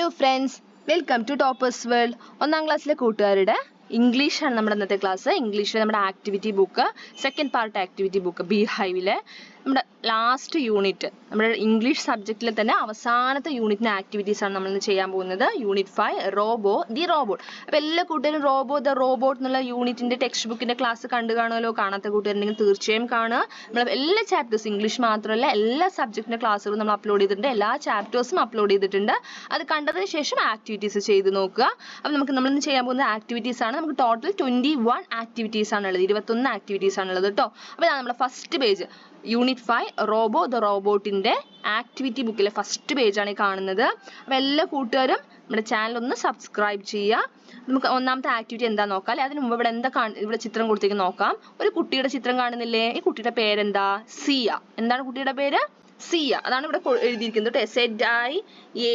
Hello friends, welcome to toppers world. ഒന്നാം ക്ലാസ്സിലെ കൂട്ടുകാരുടെ ഇംഗ്ലീഷാണ് നമ്മുടെ ഇന്നത്തെ ക്ലാസ്. ഇംഗ്ലീഷിൽ നമ്മുടെ activity book, second part activity book B ഹൈവിലെ നമ്മുടെ ലാസ്റ്റ് യൂണിറ്റ്, നമ്മുടെ ഇംഗ്ലീഷ് സബ്ജക്റ്റിലെ തന്നെ അവസാനത്തെ യൂണിറ്റിൻ്റെ ആക്ടിവിറ്റീസ് ആണ് നമ്മൾ ഇന്ന് ചെയ്യാൻ പോകുന്നത്. Unit 5 Robo the robot. അപ്പോൾ എല്ലാ കൂട്ടുകാരും റോബോ ദ റോബോട്ട് എന്നുള്ള യൂണിറ്റിൻ്റെ ടെക്സ്റ്റ് ബുക്കിൻ്റെ ക്ലാസ് കണ്ടു കാണുമല്ലോ. കാണാത്ത കൂട്ടുകാരുണ്ടെങ്കിൽ തീർച്ചയായും കാണുക. നമ്മൾ എല്ലാ ചാപ്റ്റേഴ്സ്, ഇംഗ്ലീഷ് മാത്രമല്ല എല്ലാ സബ്ജക്റ്റിൻ്റെ ക്ലാസ്സുകളും നമ്മൾ അപ്ലോഡ് ചെയ്തിട്ടുണ്ട്. എല്ലാ ചാപ്റ്റേഴ്സും അപ്ലോഡ് ചെയ്തിട്ടുണ്ട്. അത് കണ്ടതിന് ശേഷം ആക്ടിവിറ്റീസ് ചെയ്ത് നോക്കുക. അപ്പോൾ നമ്മളിന്ന് ചെയ്യാൻ പോകുന്ന ആക്ടിവിറ്റീസ് ആണ്. നമുക്ക് ടോട്ടൽ 21 ആക്ടിവിറ്റീസ് ആണുള്ളത്, 21 ആക്ടിവിറ്റീസ് ആണുള്ളത് കേട്ടോ. അപ്പോൾ ഇതാണ് നമ്മുടെ first page, unit 5 Robo the റോബോട്ടിൻ്റെ ആക്ടിവിറ്റി ബുക്കിലെ ഫസ്റ്റ് പേജാണ് ഈ കാണുന്നത്. അപ്പോൾ എല്ലാ കൂട്ടുകാരും നമ്മുടെ ചാനൽ ഒന്ന് സബ്സ്ക്രൈബ് ചെയ്യുക. നമുക്ക് ഒന്നാമത്തെ ആക്ടിവിറ്റി എന്താ നോക്കാം അല്ലേ. അതിന് മുമ്പ് ഇവിടെ എന്താ ഇവിടെ ചിത്രം കൊടുത്തേക്ക് നോക്കാം. ഒരു കുട്ടിയുടെ ചിത്രം കാണുന്നില്ലേ? ഈ കുട്ടിയുടെ പേരെന്താ? സിയ. എന്താണ് കുട്ടിയുടെ പേര്? സിയ. അതാണ് ഇവിടെ എഴുതിയിരിക്കുന്നത് കേട്ടോ. ZIA.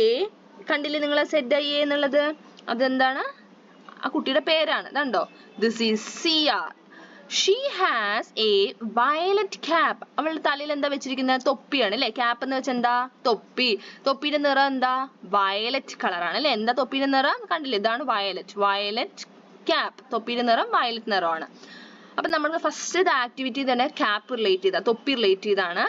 കണ്ടില്ലേ നിങ്ങൾ ZIA എന്നുള്ളത്? അതെന്താണ്? ആ കുട്ടിയുടെ പേരാണ്. ഇതുണ്ടോ? This is Zia. She has a violet cap. അവളുടെ തലയിൽ എന്താ വെച്ചിരിക്കുന്നത്? തൊപ്പിയാണ് അല്ലേ. ക്യാപ്പ് എന്ന് വെച്ചാൽ എന്താ? തൊപ്പി. തൊപ്പിയുടെ നിറം എന്താ? വയലറ്റ് കളറാണ് അല്ലേ. എന്താ തൊപ്പിയുടെ നിറം? കണ്ടില്ലേ? ഇതാണ് വയലറ്റ്. Violet cap. തൊപ്പിയുടെ നിറം വയലറ്റ് നിറമാണ്. അപ്പം നമുക്ക് ഫസ്റ്റ് ആക്ടിവിറ്റി തന്നെ ക്യാപ്പ് റിലേറ്റ് ചെയ്താൽ, തൊപ്പി റിലേറ്റ് ചെയ്താണ്.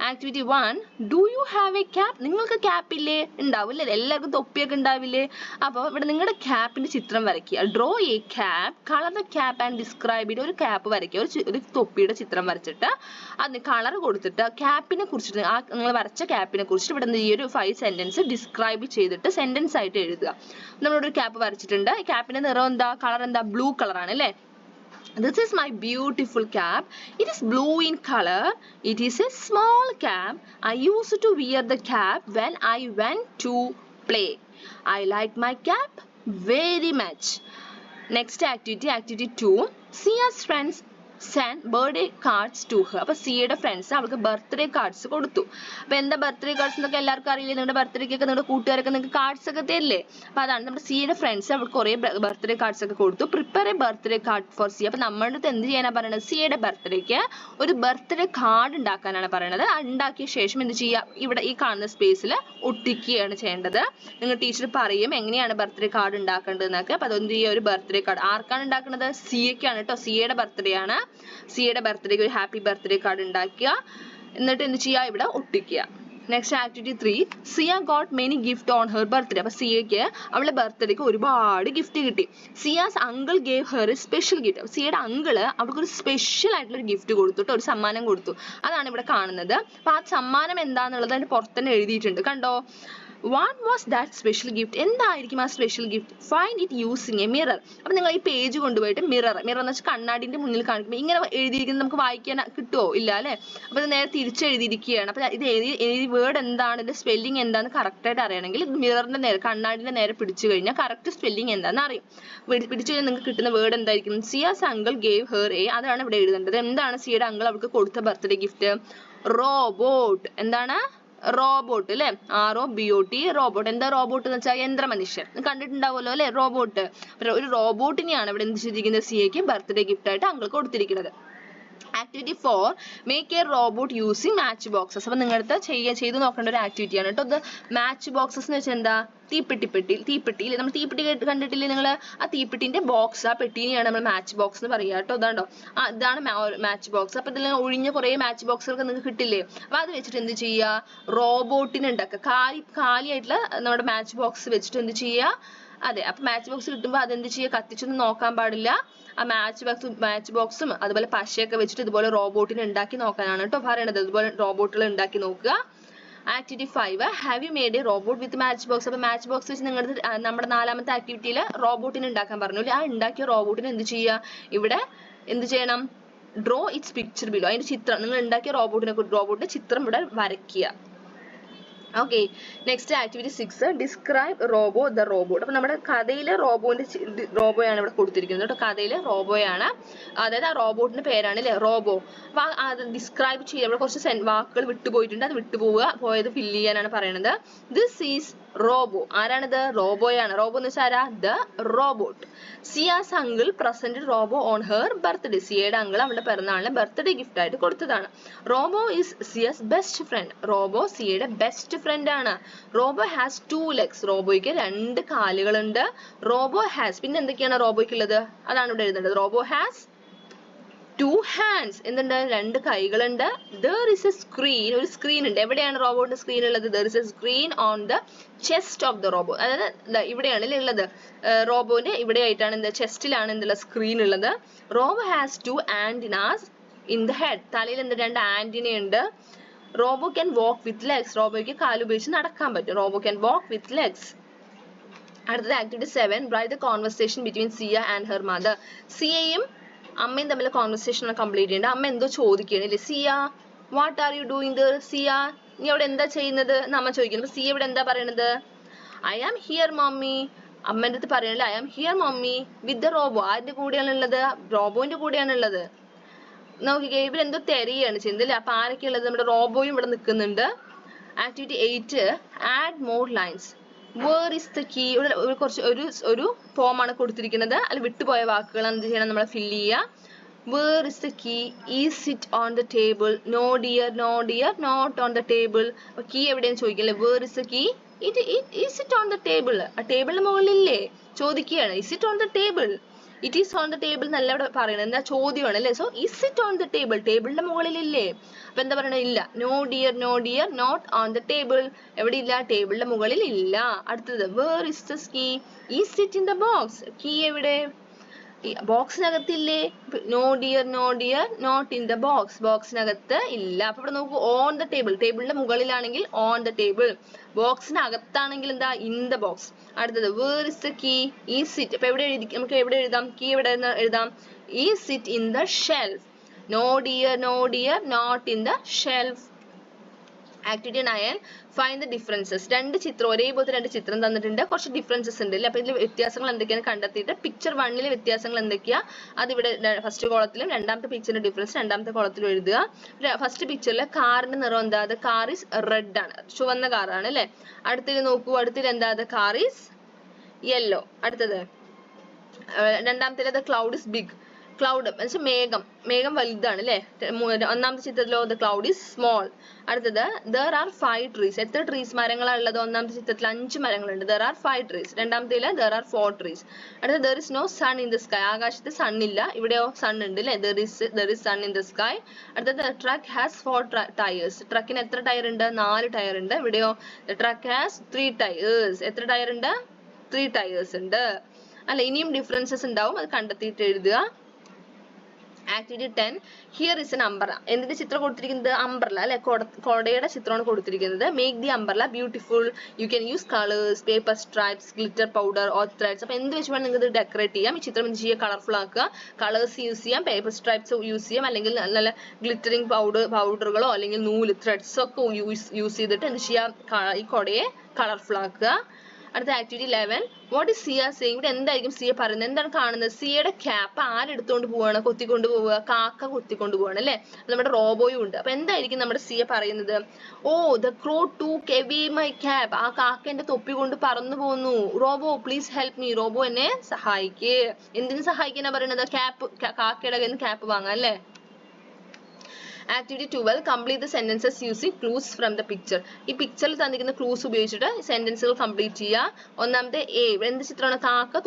Activity 1, do you have A cap? നിങ്ങൾക്ക് ക്യാപ്പ് ഇല്ലേ? ഉണ്ടാവില്ലേ? എല്ലാവർക്കും തൊപ്പിയൊക്കെ ഉണ്ടാവില്ലേ? അപ്പോൾ ഇവിടെ നിങ്ങളുടെ ക്യാപ്പിന്റെ ചിത്രം വരയ്ക്കുക. Draw A cap, colour the cap and describe it. ഒരു ക്യാപ്പ് വരയ്ക്കുക, ഒരു തൊപ്പിയുടെ ചിത്രം വരച്ചിട്ട് അതിന് കളർ കൊടുത്തിട്ട് ക്യാപ്പിനെ കുറിച്ചിട്ട്, ആ നിങ്ങൾ വരച്ച ക്യാപ്പിനെ കുറിച്ചിട്ട് ഇവിടെ ഈ ഒരു 5 സെന്റൻസ് ഡിസ്ക്രൈബ് ചെയ്തിട്ട് സെന്റൻസ് ആയിട്ട് എഴുതുക. നമ്മളൊരു ക്യാപ്പ് വരച്ചിട്ടുണ്ട്. ഈ ക്യാപ്പിന്റെ നിറം എന്താ? കളർ എന്താ? ബ്ലൂ കളറാണ് അല്ലേ. This is my beautiful cap. It is blue in color. It is a small cap. I used to wear the cap when I went to play. I like my cap very much. Next activity, activity 2. Sia's friends sent birthday cards to her. അപ്പോൾ സിയയുടെ friends അവൾക്ക് birthday cards കൊടുത്തു. അപ്പോൾ എന്താ birthday cards എന്നൊക്കെ എല്ലാവർക്കും അറിയില്ലേ? നിങ്ങളുടെ ബർത്ത്ഡേക്കൊക്കെ നിങ്ങളുടെ കൂട്ടുകാരൊക്കെ നിങ്ങൾക്ക് കാർഡ്സ് ഒക്കെ തരില്ലേ? അപ്പോൾ അതാണ് നമ്മുടെ സിയയുടെ ഫ്രണ്ട്സ് അവൾക്ക് കുറേ ബർത്ത്ഡേ കാർഡ്സ് ഒക്കെ കൊടുത്തു. Prepare a birthday card for Sia. അപ്പോൾ നമ്മുടെ അടുത്ത് എന്ത് ചെയ്യാനാണ് പറയുന്നത്? സിയയുടെ ബർത്ത്ഡേക്ക് ഒരു ബർത്ത്ഡേ കാർഡ് ഉണ്ടാക്കാനാണ് പറയുന്നത്. ഉണ്ടാക്കിയ ശേഷം എന്ത് ചെയ്യുക? ഇവിടെ ഈ കാണുന്ന സ്പേസിൽ ഒട്ടിക്കുകയാണ് ചെയ്യേണ്ടത്. നിങ്ങൾ ടീച്ചർ പറയും എങ്ങനെയാണ് ബർത്ത്ഡേ കാർഡ് ഉണ്ടാക്കേണ്ടതെന്നൊക്കെ. അപ്പോൾ അതൊന്നും ചെയ്യുക, ഒരു ബർത്ത്ഡേ കാർഡ് ആർക്കാണ് ഉണ്ടാക്കുന്നത്? സിയയ്ക്കാണ് കേട്ടോ. സിയയുടെ ബർത്ത്ഡേ ആണ്. സിയയുടെ ബർത്ത്ഡേക്ക് ഒരു ഹാപ്പി ബർത്ത്ഡേ കാർഡ് ഉണ്ടാക്കുക. എന്നിട്ട് എന്ത് ചെയ്യുക? ഇവിടെ ഒട്ടിക്കുക. Next activity 3, Sia got many gift on her birthday. അപ്പോൾ സിയയ്ക്ക് അവളുടെ ബർത്ത്ഡേക്ക് ഒരുപാട് ഗിഫ്റ്റ് കിട്ടി. Sia's uncle gave her a special gift. സിയയുടെ അങ്കിള് അവൾക്കൊരു സ്പെഷ്യൽ ആയിട്ടുള്ളൊരു ഗിഫ്റ്റ് കൊടുത്തു, ഒരു സമ്മാനം കൊടുത്തു. അതാണ് ഇവിടെ കാണുന്നത്. അപ്പോൾ ആ സമ്മാനം എന്താണെന്നുള്ളത് അതിൻ്റെ പുറത്ത് തന്നെ എഴുതിയിട്ടുണ്ട്, കണ്ടോ? What was that special gift? എന്തായിരിക്കും ആ special gift? Find it using A mirror. അപ്പം നിങ്ങൾ ഈ പേജ് കൊണ്ടുപോയിട്ട് മിറർ എന്ന് വെച്ചാൽ കണ്ണാടിൻ്റെ മുന്നിൽ കാണിക്കുമ്പോൾ ഇങ്ങനെ എഴുതിയിരിക്കുന്നത് നമുക്ക് വായിക്കാൻ കിട്ടുമോ? ഇല്ല അല്ലേ. അപ്പോൾ ഇത് നേരെ തിരിച്ചെഴുതിയിരിക്കുകയാണ്. അപ്പോൾ ഇത് എഴുതി വേർഡ് എന്താണ്, ഇതിൻ്റെ സ്പെല്ലിംഗ് എന്താണെന്ന് കറക്റ്റായിട്ട് അറിയണമെങ്കിൽ മിററിൻ്റെ നേരെ, കണ്ണാടിൻ്റെ നേരെ പിടിച്ചു കഴിഞ്ഞാൽ കറക്റ്റ് സ്പെല്ലിംഗ് എന്താണെന്ന് അറിയും. പിടിച്ചു കഴിഞ്ഞാൽ നിങ്ങൾക്ക് കിട്ടുന്ന വേർഡ് എന്തായിരിക്കും? Zia's uncle gave her a. അതാണ് ഇവിടെ എഴുതേണ്ടത്. എന്താണ് സിയുടെ അങ്കിൾ അവൾക്ക് കൊടുത്ത ബർത്ത്ഡേ ഗിഫ്റ്റ്? റോബോട്ട്. എന്താണ്? റോബോട്ട് അല്ലേ. ROBOT, robot. എന്താ റോബോട്ട് എന്ന് വെച്ചാൽ യന്ത്രമനുഷ്യൻ. കണ്ടിട്ടുണ്ടാവുമല്ലോ അല്ലേ റോബോട്ട്. ഒരു റോബോട്ടിനെയാണ് ഇവിടെ എന്ത് ചെയ്തിരിക്കുന്നത്? സിയയ്ക്ക് ബർത്ത്ഡേ ഗിഫ്റ്റ് ആയിട്ട് അങ്കിൾ കൊടുത്തിരിക്കുന്നത്. Activity 4, make A robot using match boxes. അപ്പോൾ നിങ്ങളടുത്ത് ചെയ്ത് നോക്കേണ്ട ഒരു ആക്ടിവിറ്റിയാണ് കേട്ടോ. ഇത് മാച്ച് ബോക്സസ് എന്ന് വെച്ചാൽ എന്താ? തീപ്പെട്ടിയിൽ നമ്മൾ തീപ്പെട്ടി കണ്ടിട്ടില്ലേ നിങ്ങൾ? ആ തീപ്പെട്ടിന്റെ ബോക്സ്, ആ പെട്ടിനെയാണ് നമ്മൾ മാച്ച് ബോക്സ് എന്ന് പറയുക കേട്ടോ. ഇതാണ്ടോ, ഇതാണ് മാച്ച് ബോക്സ്. അപ്പോൾ ഇതിൽ ഒഴിഞ്ഞ കുറേ മാച്ച് ബോക്സുകളൊക്കെ നിങ്ങൾക്ക് കിട്ടില്ലേ? അപ്പോൾ അത് വെച്ചിട്ട് എന്ത് ചെയ്യുക? റോബോട്ടിനെ ഉണ്ടാക്കുക. കാലിയായിട്ടുള്ള നമ്മുടെ മാച്ച് ബോക്സ് വെച്ചിട്ട് എന്ത് ചെയ്യുക? അതെ, അപ്പോൾ മാച്ച് ബോക്സ് കിട്ടുമ്പോൾ അതെന്ത് ചെയ്യുക? കത്തിച്ചൊന്നും നോക്കാൻ പാടില്ല. ആ മാച്ച് ബോക്സും അതുപോലെ പശയൊക്കെ വെച്ചിട്ട് ഇതുപോലെ റോബോട്ടിനെ ഉണ്ടാക്കി നോക്കാനാണ് കേട്ടോ പറയണത്. ഇതുപോലെ റോബോട്ടുകൾ ഉണ്ടാക്കി നോക്കുക. Activity 5, have you made A robot with match box. അപ്പോൾ മാച്ച് ബോക്സ് വെച്ച് നിങ്ങളുടെ നമ്മുടെ 4ാമത്തെ ആക്ടിവിറ്റിയിൽ റോബോട്ടിനെ ഉണ്ടാക്കാൻ പറഞ്ഞു. ആ ഉണ്ടാക്കിയ റോബോട്ടിനെ എന്ത് ചെയ്യുക? ഇവിടെ എന്ത് ചെയ്യണം? Draw it's picture below. അതിൻ്റെ ചിത്രം, നിങ്ങൾ ഉണ്ടാക്കിയ റോബോട്ടിന്റെ ചിത്രം ഇവിടെ വരയ്ക്കുക. Okay. Next activity 6, describe robo the robot. അപ്പോൾ നമ്മുടെ കഥയിലെ റോബോയാണ് ഇവിടെ കൊടുത്തിരിക്കുന്നത് കേട്ടോ. കഥയിലെ റോബോയാണ്, അതായത് ആ റോബോട്ടിന്റെ പേരാണ് അല്ലേ, റോബോ. അപ്പോൾ അത് ഡിസ്ക്രൈബ് ചെയ്യുക. ഇവിടെ കുറച്ച് വാക്കുകൾ വിട്ടുപോയിട്ടുണ്ട്, അത് പോയത് ഫില്ല് ചെയ്യാനാണ് പറയുന്നത്. This is Robo. ആരാണിത്? റോബോയാണ്. റോബോ എന്ന് വെച്ചാൽ ആരാ? The robot. Sia's uncle presented Robo on her birthday. സിയയുടെ അങ്കിൾ അവളുടെ പിറന്നാളിന് ബർത്ത്ഡേ ഗിഫ്റ്റ് ആയിട്ട് കൊടുത്തതാണ്. Robo is Sia's best friend. Robo സിയയുടെ ബെസ്റ്റ് ഡിഫറെന്റ് ആണ്. Robo has 2 legs. റോബോയ്ക്ക് 2 കാലുകളുണ്ട്. റോബോ ഹാസ് പിന്നെ എന്തൊക്കെയാണ് റോബോയ്ക്ക് ഉള്ളത്? അതാണ് ഇവിടെ എഴുതേണ്ടത്. Robo has 2 hands. എന്തുണ്ട്? 2 കൈകളുണ്ട്. There is a screen. ഒരു സ്ക്രീൻ ഉണ്ട്. എവിടെയാണ് റോബോട്ടിന്റെ സ്ക്രീൻ ഉള്ളത്? There is a screen on the chest of the robot. അതായത് ഇവിടെയാണ് ഉള്ളത്. റോബോന്റെ ഇവിടെ ആയിട്ടാണ് എന്താ ചെസ്റ്റിലാണ് എന്തുള്ള സ്ക്രീൻ ഉള്ളത്. Robo has 2 antennas in the head. തലയിൽ എന്ത് 2 ആന്റിന ഉണ്ട്. Robo can walk with legs. റോബോയ്ക്ക് കാലുപയോഗിച്ച് നടക്കാൻ പറ്റും. Robo can walk with legs. അടുത്തത് activity 7. Write the conversation between Sia and her mother. സിയയും അമ്മയും തമ്മിൽ കോൺവെർസേഷൻ കംപ്ലീറ്റ് ചെയ്യേണ്ട. അമ്മ എന്തോ ചോദിക്കുകയാണല്ലേ, Sia what are you doing there? സിയ നീ അവിടെ എന്താ ചെയ്യുന്നത് എന്ന് അമ്മ ചോദിക്കുന്നു. സിയ ഇവിടെ എന്താ പറയണത്? I am here mummy. അമ്മേൻ്റെ അടുത്ത് പറയണല്ലേ, I am here mummy with the Robo. ആരുടെ കൂടെയാണ് ഉള്ളത്? റോബോന്റെ കൂടെയാണ് ഉള്ളത്. നോക്കിക്കേ, ഇവിടെ എന്തോ തെരയാണ് ചെയ്യുന്നത് അല്ലേ. അപ്പൊ ആരൊക്കെ ഉള്ളത്? നമ്മുടെ റോബോയും ഇവിടെ നിൽക്കുന്നുണ്ട്. Activity 8. Add more lines. Where is the key. ഇവിടെ കുറച്ച് ഒരു ഫോം ആണ് കൊടുത്തിരിക്കുന്നത്. അതിൽ വിട്ടുപോയ വാക്കുകൾ എന്ത് ചെയ്യണം? നമ്മൾ ഫില്ല് ചെയ്യുക. Where is the key? Is it on the table? No dear, no dear, not on the table. അപ്പൊ കീ എവിടെയെന്ന് ചോദിക്കല്ലേ. Where is the key? Is it on the table? ആ ടേബിളിന് മുകളിലില്ലേ ചോദിക്കുകയാണ്. Is it on the table? It is on the table എന്നല്ല ഇവിടെ പറയണത്. എന്താ ചോദ്യമാണ് അല്ലേ. So is it on the table? ടേബിളിന്റെ മുകളിലില്ലേ? അപ്പൊ എന്താ പറയണത്? ഇല്ല. No dear, no dear, not on the table. എവിടെ ഇല്ല? ടേബിളിന്റെ മുകളിൽ ഇല്ല. അടുത്തത് where is the key? Is it in the box? കീ എവിടെ? ബോക്സിനകത്തില്ലേ? No dear, no dear, not in the box. ബോക്സിനകത്ത് ഇല്ല. അപ്പൊ ഇവിടെ നോക്കൂ, ഓൺ ദ ടേബിൾ. ടേബിളിന്റെ മുകളിലാണെങ്കിൽ ഓൺ ദ ടേബിൾ. ബോക്സിനകത്താണെങ്കിൽ എന്താ? In the box. അടുത്തത് where is the key? Is it. അപ്പൊ എവിടെ എഴുതി? നമുക്ക് എവിടെ എഴുതാം? കീ എവിടെ എഴുതാം? Is it in the shelf? No dear, no dear, not in the shelf. Activity 9. Find the differences. ഒരേപോലത്തെ 2 ചിത്രം തന്നിട്ടുണ്ട്. കുറച്ച് ഡിഫറൻസസ് ഉണ്ട് അല്ലേ. അപ്പൊ ഇതിൽ വ്യത്യാസങ്ങൾ എന്തൊക്കെയാണ് കണ്ടെത്തിയിട്ട് പിക്ചർ 1 വ്യത്യാസങ്ങൾ എന്തൊക്കെയാ അതിവിടെ ഫസ്റ്റ് കോളത്തിലും രണ്ടാമത്തെ പിക്ചറിന്റെ ഡിഫറൻസ് രണ്ടാമത്തെ കോളത്തിലും എഴുതുക. ഫസ്റ്റ് പിക്ചറിൽ കാറിന്റെ നിറം എന്താ? അത് കാർ ഈസ് റെഡ് ആണ്, ചുവന്ന കാറാണ് അല്ലെ. അടുത്തത് നോക്കൂ, അടുത്തത് എന്താ? അത് കാർ ഈസ് യെല്ലോ. അടുത്തത് രണ്ടാമത്തെ the cloud is big. Cloud എന്നുവെച്ചാൽ മേഘം വലുതാണ് അല്ലെ. ഒന്നാമത്തെ ചിത്രത്തിലോ ദ ക്ലൗഡ് ഈസ് സ്മോൾ. അടുത്തത് there are 5 trees. എത്ര ട്രീസ് മരങ്ങളാണ് ഉള്ളത്? ഒന്നാമത്തെ ചിത്രത്തിൽ 5 മരങ്ങളുണ്ട്. there are 5 trees. രണ്ടാമത്തേല് there are 4 trees. അടുത്തത് there is no sun in the sky. ആകാശത്ത് സൺ ഇല്ല. ഇവിടെയോ സൺ ഉണ്ട് അല്ലെ. there is sun in the sky. അടുത്തത് the truck has 4 tires. ട്രക്കിന് എത്ര ടയർ ഉണ്ട്? 4 ടയർ ഉണ്ട്. ഇവിടെയോ the truck has 3 tires. എത്ര ടയർ ഉണ്ട്? 3 tires ഉണ്ട് അല്ല. ഇനിയും ഡിഫറൻസസ് ഉണ്ടാവും, അത് കണ്ടെത്തിയിട്ട് എഴുതുക. Activity 10. Here is an umbrella. എന്തിന്റെ ചിത്രം കൊടുത്തിരിക്കുന്നത്? അംബ്രല അല്ലെ. കൊടയുടെ ചിത്രമാണ് കൊടുത്തിരിക്കുന്നത്. Make the umbrella beautiful. You can use colours, paper stripes, glitter powder or threads. അപ്പൊ എന്ത് വെച്ച് വേണം നിങ്ങൾക്ക് ഡെക്കറേറ്റ് ചെയ്യാം. ഈ ചിത്രം എന്ത് ചെയ്യുക? കളർഫുൾ ആക്കുക. കളേഴ്സ് യൂസ് ചെയ്യാം, പേപ്പർ സ്ട്രൈപ്സ് യൂസ് ചെയ്യാം, അല്ലെങ്കിൽ നല്ല ഗ്ലിറ്ററിങ് പൗഡറുകളോ അല്ലെങ്കിൽ നൂല് ത്രെഡ്സ് ഒക്കെ യൂസ് ചെയ്തിട്ട് എന്ത് ചെയ്യാം? ഈ കൊടയെ കളർഫുൾ ആക്കുക. അടുത്ത activity 11. What is Zia saying? ഇവിടെ എന്തായിരിക്കും സിയ പറയുന്നത്? എന്താണ് കാണുന്നത്? സിയയുടെ ക്യാപ്പ് ആരെടുത്തോണ്ട് പോവാണ്? കൊത്തിക്കൊണ്ട് പോവുക. കാക്ക കൊത്തിക്കൊണ്ട് പോവാണ് അല്ലെ. നമ്മുടെ റോബോയും ഉണ്ട്. അപ്പൊ എന്തായിരിക്കും നമ്മുടെ സിയ പറയുന്നത്? Oh the crow took away my cap. ആ കാക്ക എന്റെ തൊപ്പി കൊണ്ട് പറന്നു പോന്നു. Robo please help me. Robo എന്നെ സഹായിക്കേ. എന്തിനു സഹായിക്കാനാ പറയുന്നത്? ക്യാപ്പ്, കാക്കയുടെ കയ്യിൽ നിന്ന് ക്യാപ്പ് വാങ്ങാം അല്ലെ. Activity 12. Complete the sentences using clues from the picture. ഈ പിക്ചറിൽ തന്നിരിക്കുന്ന ക്ലൂസ് ഉപയോഗിച്ചിട്ട് സെന്റൻസുകൾ കംപ്ലീറ്റ് ചെയ്യുക. ഒന്നാമത്തെ എ. എന്ത് ചിത്രമാണ്? കാക്ക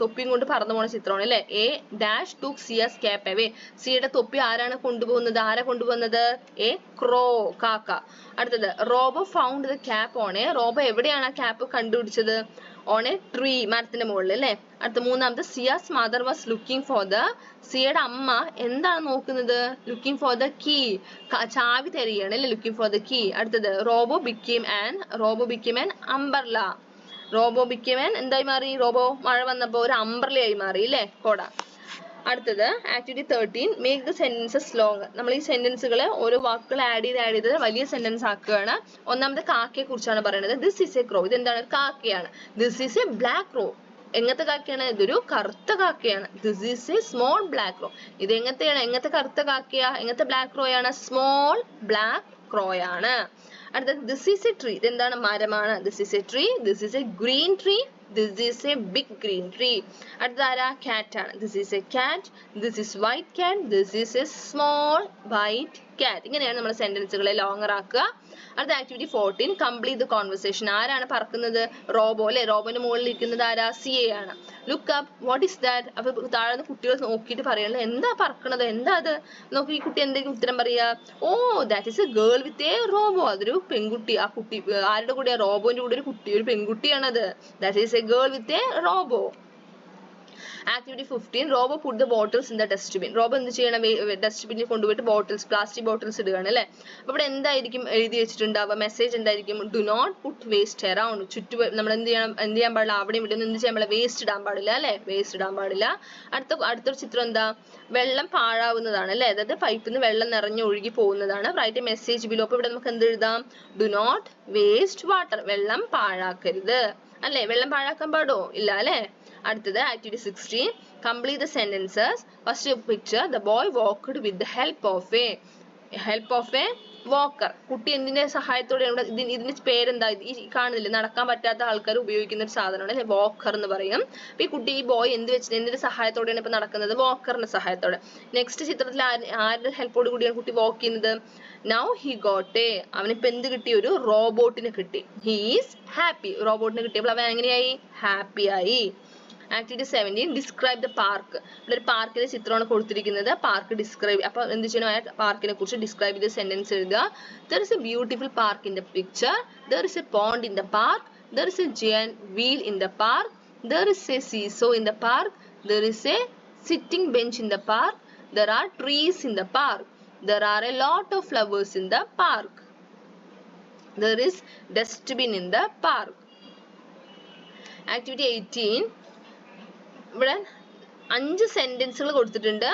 തൊപ്പിയും കൊണ്ട് പറന്നു പോകുന്ന ചിത്രമാണ് അല്ലെ. A dash took Zia's cap away. സിയുടെ തൊപ്പി ആരാണ് കൊണ്ടുപോകുന്നത്? ആരാ കൊണ്ടുപോകുന്നത്? എ ക്രോ, കാക്ക. അടുത്തത് robo found the cap on A. Robo എവിടെയാണ് ആ ക്യാപ്പ് കണ്ടുപിടിച്ചത്? ഓൺ എ ട്രീ, മരത്തിന്റെ മുകളിൽ അല്ലെ. അടുത്ത മൂന്നാമത്തെ Sia's mother was looking for the. സിയയുടെ അമ്മ എന്താണ് നോക്കുന്നത്? ലുക്കിംഗ് ഫോർ ദ കീ, ചാവി തരികയാണ് അല്ലെ. Looking for the key. അടുത്തത് Robo became an umbrella. Robo became an എന്തായി മാറി? റോബോ മഴ വന്നപ്പോ ഒരു അംബ്രലയായി മാറി അല്ലെ, കൊട. അടുത്തത് activity 13. Make the sentences long. നമ്മൾ ഈ സെന്റൻസുകളെ ഓരോ വാക്കുകൾ ആഡ് ചെയ്ത് വലിയ സെന്റൻസ് ആക്കുകയാണ്. ഒന്നാമത്തെ കാക്കയെ കുറിച്ചാണ് പറയുന്നത്. This is a crow. ഇത് എന്താണ്? കാക്കയാണ്. This is a black crow. എങ്ങനത്തെ കാക്കയാണ്? ഇതൊരു കറുത്ത കാക്കയാണ്. This is a small black crow. ഇത് എങ്ങനത്തെ കറുത്ത കാക്കയാ? എങ്ങനത്തെ ബ്ലാക്ക് ക്രോ ആണ്? സ്മോൾ ബ്ലാക്ക് ക്രോ ആണ്. അടുത്തത് ദിസ് ഈസ് എ ട്രീ. ഇത് എന്താണ്? മരമാണ്. This is A tree. This is A green tree. This is a big green tree. അടുത്തതാരാ? cat ആണ്. This is a cat. This is white cat. This is a small white cat. ഇങ്ങനെയാണ് നമ്മൾ സെന്റൻസുകളെ longer ആക്കുക. അടുത്ത activity 14 complete the conversation. ആരാണ് പറക്കുന്നത്? Robo അല്ലെ? റോബോന്റെ മുകളിൽ ഇരിക്കുന്നത് ആരാ? CA ആണ്. Look up, what is that? അപ്പൊ താഴെ കുട്ടികൾ നോക്കിയിട്ട് പറയണത് എന്താ പറക്കണത്, എന്താ അത് നോക്കി. ഈ കുട്ടി എന്തെങ്കിലും ഉത്തരം പറയാ? Oh, that is a girl with a Robo. അതൊരു പെൺകുട്ടി. ആ കുട്ടി ആരുടെ കൂടെ? റോബോന്റെ കൂടെ ഒരു പെൺകുട്ടിയാണത്. That is a girl with a Robo. Activity 15 Robo put the bottles in the dustbin. Robo എന്ത് ചെയ്യണം? ഡസ്റ്റ്ബിനിൽ കൊണ്ടുപോയിട്ട് ബോട്ടിൽസ്, പ്ലാസ്റ്റിക് ബോട്ടിൽസ് ഇടുകയാണ് അല്ലെ. അപ്പൊ ഇവിടെ എന്തായിരിക്കും എഴുതി വെച്ചിട്ടുണ്ടാവുക? മെസ്സേജ് എന്തായിരിക്കും? Do not put waste around. നമ്മൾ എന്ത് ചെയ്യാൻ പാടില്ല? അവിടെ ഇവിടെ എന്ത് ചെയ്യാൻ പാടില്ല? വേസ്റ്റ് ഇടാൻ പാടില്ല അല്ലെ. വേസ്റ്റ് ഇടാൻ പാടില്ല. അടുത്തൊരു ചിത്രം എന്താ? വെള്ളം പാഴാവുന്നതാണ് അല്ലെ. അതായത് പൈപ്പിൽ നിന്ന് വെള്ളം നിറഞ്ഞു ഒഴുകി പോകുന്നതാണ്. Write a message below. അപ്പൊ ഇവിടെ നമുക്ക് എന്ത് എഴുതാം? Do not waste water. വെള്ളം പാഴാക്കരുത് അല്ലെ. വെള്ളം പാഴാക്കാൻ പാടോ? ഇല്ല അല്ലെ. അടുത്തത് activity 16 complete the sentences. First picture the boy walked with the help of a walker. കുട്ടി എന്തിന്റെ സഹായത്തോടെ? ഇതിന്റെ പേരെന്താ? ഈ കാണുന്നില്ല, നടക്കാൻ പറ്റാത്ത ആൾക്കാർ ഉപയോഗിക്കുന്ന ഒരു സാധനമാണ് അല്ലെ, വാക്കർ എന്ന് പറയും. അപ്പൊ ഈ കുട്ടി, ഈ ബോയ് എന്തിന്റെ സഹായത്തോടെയാണ് ഇപ്പൊ നടക്കുന്നത്? വാക്കറിന്റെ സഹായത്തോടെ. നെക്സ്റ്റ് ചിത്രത്തിൽ ആരുടെ ഹെൽപ്പോട് കൂടിയാണ് കുട്ടി വാക്ക് ചെയ്യുന്നത്? Now he got A. അവനിപ്പോ എന്ത് കിട്ടി? ഒരു റോബോട്ടിന് കിട്ടി. He is happy. റോബോട്ടിന് കിട്ടിയപ്പോൾ അവൻ എങ്ങനെയായി? ഹാപ്പി ആയി. Activity 17 describe the park. ഇവിടെ ഒരു പാർക്കിന്റെ ചിത്രമാണ് കൊടുത്തിരിക്കുന്നത്. Park describe. അപ്പൊ എന്ത് ചെയ്യണം? ആ പാർക്കിനെ കുറിച്ച് ഡിസ്ക്രൈബ് ചെയ്ത സെന്റൻസ് എഴുതുക. There is a beautiful park in the picture. There is a pond in the park. There is a giant wheel in the park. There is a seesaw in the park. There is a sitting bench in the park. There are trees in the park. There are a lot of flowers in the park. There is dustbin in the park. Activity 18 ഇവിടെ 5 സെന്റൻസുകൾ കൊടുത്തിട്ടുണ്ട്.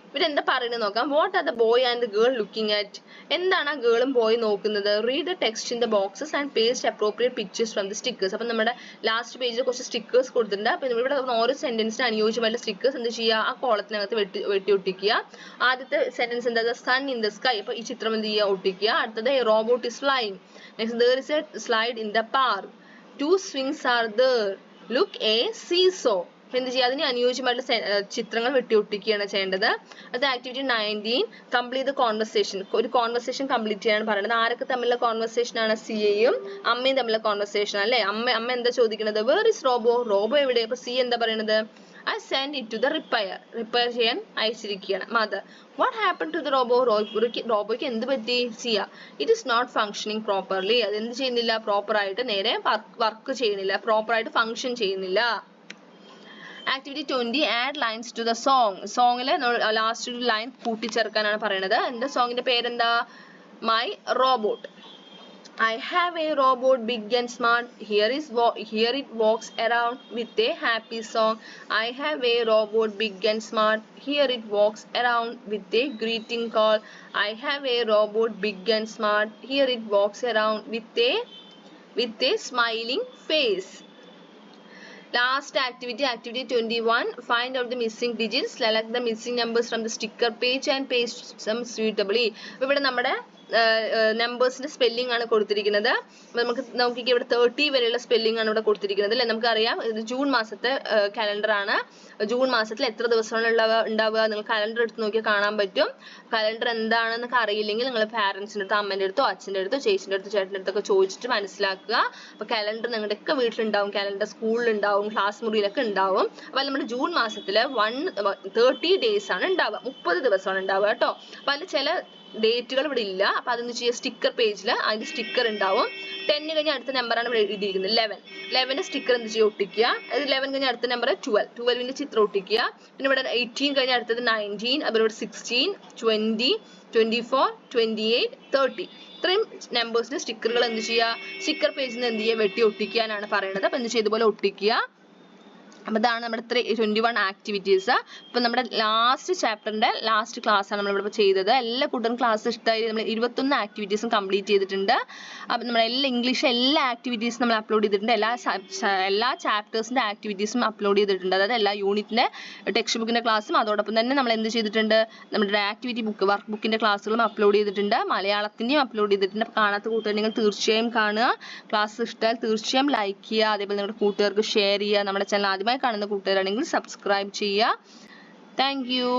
ഇവരെന്താ പറയുന്നത് നോക്കാം. What are the boy and the girl looking at. എന്താണ് ആ ഗേളും boy നോക്കുന്നത്? Read the text in the boxes and paste appropriate pictures from the stickers. അപ്പൊ നമ്മുടെ ലാസ്റ്റ് പേജിൽ കുറച്ച് സ്റ്റിക്കേഴ്സ് കൊടുത്തിട്ടുണ്ട്. അപ്പൊ ഇവിടെ ഓരോ സെന്റൻസിന് അനുയോജ്യമായിട്ടുള്ള സ്റ്റിക്കേഴ്സ് എന്ത് ചെയ്യുക? ആ കോളത്തിനകത്ത് വെട്ടി ഒട്ടിക്കുക. ആദ്യത്തെ സെന്റൻസ് എന്താ? Sun in the sky. അപ്പൊ ഈ ചിത്രം എന്ത് ചെയ്യുക? ഒട്ടിക്കുക. അടുത്തത് robot is flying. Next there is a slide in the park. 2 swings are there. Look a seesaw. എന്ത് ചെയ്യുക? അതിന് അനുയോജ്യമായിട്ടുള്ള ചിത്രങ്ങൾ വെട്ടി ഒട്ടിക്കുകയാണ് ചെയ്യേണ്ടത്. അത് ആക്ടിവിറ്റി 19 കംപ്ലീറ്റ് ദ കോൺവെർസേഷൻ. ഒരു കോൺവെർസേഷൻ കംപ്ലീറ്റ് ചെയ്യാനാണ് പറയുന്നത്. ആരൊക്കെ തമ്മിലുള്ള കോൺവെർസേഷൻ ആണ്? സിയയും അമ്മയും തമ്മിലുള്ള കോൺവെർസേഷൻ അല്ലേ. അമ്മ എന്താ ചോദിക്കുന്നത്? Where is robo. റോബോ എവിടെ? അപ്പൊ സി എന്താ പറയുന്നത്? I send it to the repair ചെയ്യാൻ അയച്ചിരിക്കുകയാണ്. Mother, what happen to the Robo. റോബോയ്ക്ക് എന്ത് പറ്റി? Sia, it is not functioning properly. അത് എന്ത് ചെയ്യുന്നില്ല? പ്രോപ്പർ ആയിട്ട് നേരെ വർക്ക് ചെയ്യുന്നില്ല, പ്രോപ്പർ ആയിട്ട് ഫങ്ഷൻ ചെയ്യുന്നില്ല. Activity 20 add lines to the song. സോങ്ങിലെ ലാസ്റ്റ് ഒരു ലൈൻ കൂട്ടിച്ചേർക്കാനാണ് പറയുന്നത്. എന്താ സോങ്ങിന്റെ പേരെന്താ? My robot. I have a robot big and smart. Here it walks around with a happy song. I have a robot big and smart. Here it walks around with a greeting call. I have a robot big and smart. Here it walks around with a smiling face. Last activity 21 find out the missing digits. Select the missing numbers from the sticker page and paste some suitably. ഇവിടെ നമ്മുടെ നമ്പേഴ്സിന്റെ spelling ആണ് കൊടുത്തിരിക്കുന്നത്. നമുക്ക് നോക്കിക്കേ, ഇവിടെ 30 വരെയുള്ള spelling ആണ് ഇവിടെ കൊടുത്തിരിക്കുന്നത് അല്ലെ. നമുക്കറിയാം ഇത് ജൂൺ മാസത്തെ കലണ്ടർ ആണ്. ജൂൺ മാസത്തിൽ എത്ര ദിവസമാണ് ഉണ്ടാവുക? നിങ്ങൾ കലണ്ടർ എടുത്ത് നോക്കിയാൽ കാണാൻ പറ്റും. കലണ്ടർ എന്താണെന്നൊക്കെ അറിയില്ലെങ്കിൽ നിങ്ങൾ പാരന്റ്സിന്റെ അടുത്തോ അമ്മേന്റെ അടുത്തോ അച്ഛൻ്റെ അടുത്തോ ചേച്ചിന്റെ അടുത്തോ ചേട്ടൻ്റെ അടുത്തൊക്കെ ചോദിച്ചിട്ട് മനസ്സിലാക്കുക. അപ്പൊ കലണ്ടർ നിങ്ങളുടെ ഒക്കെ വീട്ടിലുണ്ടാവും, കലണ്ടർ സ്കൂളിലുണ്ടാവും, ക്ലാസ് മുറിയിലൊക്കെ ഉണ്ടാവും. അപ്പൊ നമ്മുടെ ജൂൺ മാസത്തില് 30 ഡേയ്സ് ആണ് ഉണ്ടാവുക, 30 ദിവസമാണ് ഉണ്ടാവുക കേട്ടോ. അപ്പൊ അതിൽ ചില ഡേറ്റുകൾ ഇവിടെ ഇല്ല. അപ്പൊ അതെന്ന് ചെയ്യുക, സ്റ്റിക്കർ പേജിൽ അതിന്റെ സ്റ്റിക്കർ ഉണ്ടാവും. 10 കഴിഞ്ഞ അടുത്ത നമ്പറാണ് ഇവിടെ എഴുതിയിരിക്കുന്നത് 11 സ്റ്റിക്കർ എന്ത് ചെയ്യുക? ഒട്ടിക്കുക. അത് 11 കഴിഞ്ഞ അടുത്ത നമ്പർ 12 ചിത്രം ഒട്ടിക്കുക. പിന്നെ ഇവിടെ 18 കഴിഞ്ഞ അടുത്തത് 19, അതുപോലെ ഇവിടെ 16, 20, 24, 28, 30 ഇത്രയും നമ്പേഴ്സിന്റെ സ്റ്റിക്കറുകൾ എന്ത് ചെയ്യുക? സ്റ്റിക്കർ പേജിൽ നിന്ന് എന്ത് ചെയ്യുക? വെട്ടി ഒട്ടിക്കാനാണ് പറയുന്നത്. അപ്പൊ എന്ത് ചെയ്തതുപോലെ ഒട്ടിക്കുക. അപ്പോൾ ഇതാണ് നമ്മുടെ 21 ആക്ടിവിറ്റീസ്. അപ്പോൾ നമ്മുടെ ലാസ്റ്റ് ചാപ്റ്ററിൻ്റെ ലാസ്റ്റ് ക്ലാസ് ആണ് നമ്മളിവിടെ ചെയ്തത്. എല്ലാ കൂട്ടരും ക്ലാസ് ഇഷ്ടമായി. നമ്മൾ 21 ആക്ടിവിറ്റീസും കംപ്ലീറ്റ് ചെയ്തിട്ടുണ്ട്. അപ്പോൾ നമ്മൾ ഇംഗ്ലീഷ് എല്ലാ ആക്ടിവിറ്റീസും നമ്മൾ അപ്ലോഡ് ചെയ്തിട്ടുണ്ട്. എല്ലാ ചാപ്റ്റേഴ്സിൻ്റെ ആക്ടിവിറ്റീസും അപ്ലോഡ് ചെയ്തിട്ടുണ്ട്. അതായത് എല്ലാ യൂണിറ്റിൻ്റെ ടെക്സ്റ്റ് ബുക്കിൻ്റെ ക്ലാസ്സും അതോടൊപ്പം തന്നെ നമ്മൾ എന്ത് ചെയ്തിട്ടുണ്ട്, നമ്മുടെ ആക്ടിവിറ്റി ബുക്ക് വർക്ക് ബുക്കിൻ്റെ ക്ലാസ്സുകളും അപ്ലോഡ് ചെയ്തിട്ടുണ്ട്. മലയാളത്തിൻ്റെയും അപ്ലോഡ് ചെയ്തിട്ടുണ്ട്. അപ്പോൾ കാണാത്ത കൂട്ടുകാർ നിങ്ങൾ തീർച്ചയായും കാണുക. ക്ലാസ് ഇഷ്ടമായാൽ തീർച്ചയായും ലൈക്ക് ചെയ്യുക. അതേപോലെ നിങ്ങളുടെ കൂട്ടുകാർക്ക് ഷെയർ ചെയ്യുക. നമ്മുടെ ചാനൽ ആദ്യമായി കാണുന്ന കൂട്ടുകാരാണെങ്കിൽ സബ്സ്ക്രൈബ് ചെയ്യുക. Thank you.